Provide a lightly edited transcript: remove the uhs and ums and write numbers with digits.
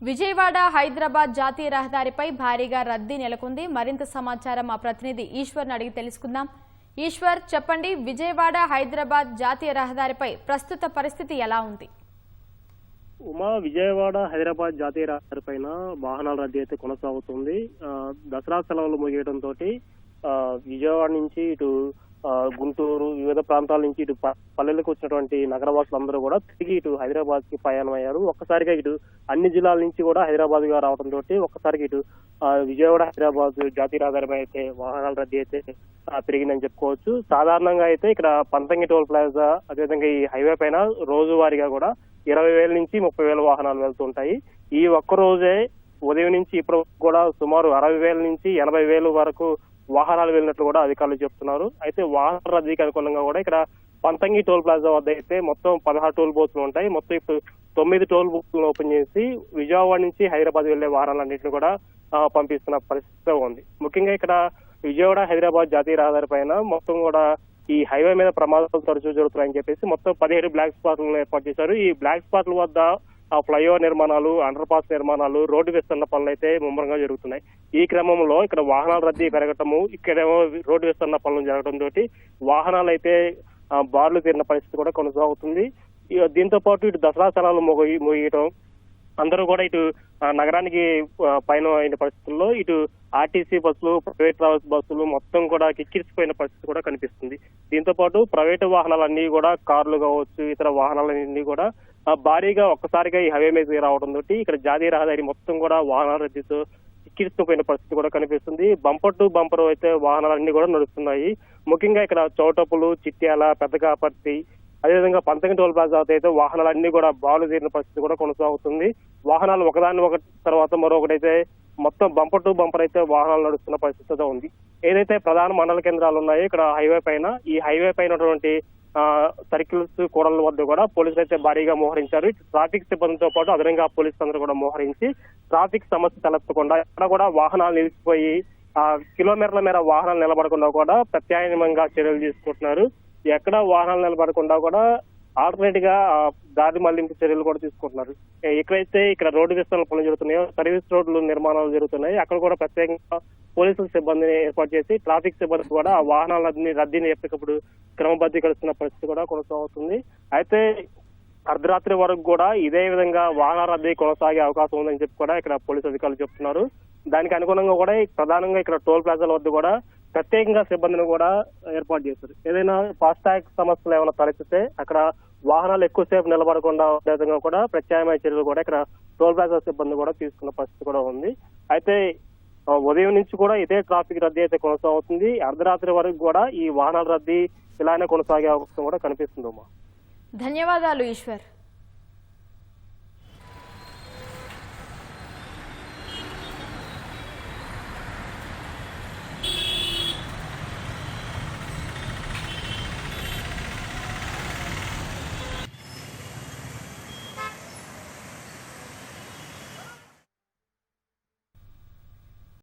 విజయవాడ హైదరాబాద్ జాతీయ రహదారిపై భారీగా రద్దీ నెలకొంది. మరింత సమాచారం మా ప్రతినిధి ఈశ్వర్ని అడిగి తెలుసుకుందాం. ఈశ్వర్, చెప్పండి, విజయవాడ హైదరాబాద్ జాతీయ రహదారిపై ప్రస్తుత పరిస్థితి ఎలా ఉంది? ఉమా, విజయవాడ హైదరాబాద్ జాతీయ రహదారిపైన వాహనాల రద్దీ అయితే కొనసాగుతుంది. దసరా సెలవులు ముగియడంతో విజయవాడ నుంచి ఇటు గుంటూరు, వివిధ ప్రాంతాల నుంచి ఇటు పల్లెలకు వచ్చినటువంటి నగరవాసులందరూ కూడా తిరిగి ఇటు హైదరాబాద్ కి ప్రయాణం అయ్యారు. ఒక్కసారిగా ఇటు అన్ని జిల్లాల నుంచి కూడా హైదరాబాద్ గా రావడంతో ఒక్కసారిగా ఇటు విజయవాడ హైదరాబాద్ జాతీయ రహదారిపై అయితే వాహనాల రద్దీ అయితే పెరిగిందని చెప్పుకోవచ్చు. సాధారణంగా అయితే ఇక్కడ పంతంగి టోల్ ప్లాజా, అదేవిధంగా ఈ హైవే పైన రోజువారీగా కూడా 20,000 నుంచి 30,000 వాహనాలు వెళ్తుంటాయి. ఈ ఒక్క రోజే ఉదయం నుంచి ఇప్పుడు కూడా సుమారు 60,000 నుంచి 80,000 వరకు వాహనాలు వెళ్ళినట్లు కూడా అధికారులు చెప్తున్నారు. అయితే వాహన రద్దీకి అనుకూలంగా కూడా ఇక్కడ పంతంగి టోల్ ప్లాజా వద్ద అయితే మొత్తం 16 టోల్ బూత్లు ఉంటాయి. మొత్తం ఇప్పుడు 9 టోల్ బూత్లను ఓపెన్ చేసి విజయవాడ నుంచి హైదరాబాద్ వెళ్లే వాహనాలన్నింటినీ కూడా పంపిస్తున్న పరిస్థితి ఉంది. ముఖ్యంగా ఇక్కడ విజయవాడ హైదరాబాద్ జాతీయ రహదారి పైన మొత్తం కూడా ఈ హైవే మీద ప్రమాదాలు తరచూ జరుగుతున్నాయని చెప్పేసి మొత్తం 17 బ్లాక్ స్పాట్లను ఏర్పాటు చేశారు. ఈ బ్లాక్ స్పాట్ల వద్ద ఫ్లైఓవర్ నిర్మాణాలు, అండర్ పాస్ నిర్మాణాలు, రోడ్డు విస్తరణ పనులు అయితే ముమ్మరంగా జరుగుతున్నాయి. ఈ క్రమంలో ఇక్కడ వాహనాల రద్దీ పెరగటము, ఇక్కడేమో రోడ్డు విస్తరణ పనులు జరగడంతో వాహనాలు అయితే బార్లు తీరిన పరిస్థితి కూడా కొనసాగుతుంది. దీంతో పాటు ఇటు దసరా సెలవులు ముగియటం, అందరూ కూడా ఇటు నగరానికి పైన అయిన పరిస్థితుల్లో ఇటు ఆర్టీసీ బస్సులు, ప్రైవేట్ ట్రావెల్స్ బస్సులు మొత్తం కూడా కిక్కిరిసిపోయిన పరిస్థితి కూడా కనిపిస్తుంది. దీంతో పాటు ప్రైవేటు వాహనాలన్నీ కూడా కార్లు కావచ్చు, ఇతర వాహనాలన్నీ కూడా భారీగా ఒక్కసారిగా ఈ హైవే మీద రావడంతో ఇక్కడ జాతీయ రహదారి మొత్తం కూడా వాహనాల రద్దీతో కిక్కిరిసిపోయిన పరిస్థితి కూడా కనిపిస్తుంది. బంపర్ టు బంపర్ అయితే వాహనాలన్నీ కూడా నడుస్తున్నాయి. ముఖ్యంగా ఇక్కడ చౌటప్పులు, చిట్యాల, పెద్దకాపర్తి, అదేవిధంగా పంతంగి టోల్ ప్లాజా అయితే వాహనాలన్నీ కూడా బాలు తీరిన పరిస్థితి కూడా కొనసాగుతుంది. వాహనాలు ఒకదాని ఒకటి తర్వాత మరొకటైతే మొత్తం బంపర్ టు బంపర్ అయితే వాహనాలు నడుస్తున్న పరిస్థితితో ఉంది. ఏదైతే ప్రధాన మండల కేంద్రాలు ఉన్నాయో ఇక్కడ హైవే పైన, ఈ హైవే పైన ఉన్నటువంటి సర్కిల్స్, కూడళ్ల వద్ద కూడా పోలీసులు అయితే భారీగా మోహరించారు. ట్రాఫిక్ సిబ్బందితో పాటు అదనంగా పోలీసులు అందరూ కూడా మోహరించి ట్రాఫిక్ సమస్య తలెత్తకుండా ఇక్కడ కూడా వాహనాలు నిలిచిపోయి కిలోమీటర్ల మేర వాహనాలు నిలబడకుండా కూడా ప్రత్యామ్నాయంగా చర్యలు తీసుకుంటున్నారు. ఎక్కడ వాహనాలు నిలబడకుండా కూడా ఆల్టర్నేట్ గా దారి మళ్లింపు చర్యలు కూడా తీసుకుంటున్నారు. ఇక్కడ రోడ్డు విస్తరణ పనులు జరుగుతున్నాయో, సర్వీస్ రోడ్లు నిర్మాణాలు జరుగుతున్నాయి, అక్కడ కూడా ప్రత్యేకంగా పోలీసుల సిబ్బందిని ఏర్పాటు చేసి ట్రాఫిక్ సిబ్బంది కూడా ఆ వాహనాల రద్దీని ఎప్పటికప్పుడు క్రమబద్ధీకరిస్తున్న పరిస్థితి కూడా కొనసాగుతుంది. అయితే అర్ధరాత్రి వరకు కూడా ఇదే విధంగా వాహన రద్దీ కొనసాగే అవకాశం ఉందని చెప్పి కూడా ఇక్కడ పోలీసు అధికారులు చెప్తున్నారు. దానికి అనుగుణంగా కూడా ప్రధానంగా ఇక్కడ టోల్ ప్లాజాల వద్ద కూడా ప్రత్యేకంగా సిబ్బందిని కూడా ఏర్పాటు చేశారు. ఏదైనా ఫాస్టాగ్ సమస్యలు ఏమైనా తలెత్తితే అక్కడ వాహనాలు ఎక్కువసేపు నిలబడకుండా విధంగా కూడా ప్రత్యామ్నాయ చర్యలు కూడా ఇక్కడ టోల్ ప్లాజా సిబ్బంది కూడా తీసుకున్న పరిస్థితి కూడా ఉంది. అయితే ఉదయం నుంచి కూడా ఇదే ట్రాఫిక్ రద్దీ అయితే కొనసాగుతుంది. అర్ధరాత్రి వరకు కూడా ఈ వాహనాల రద్దీ ఇలానే కొనసాగే అవకాశం కూడా కనిపిస్తుంది. ధన్యవాదాలు ఈశ్వర్.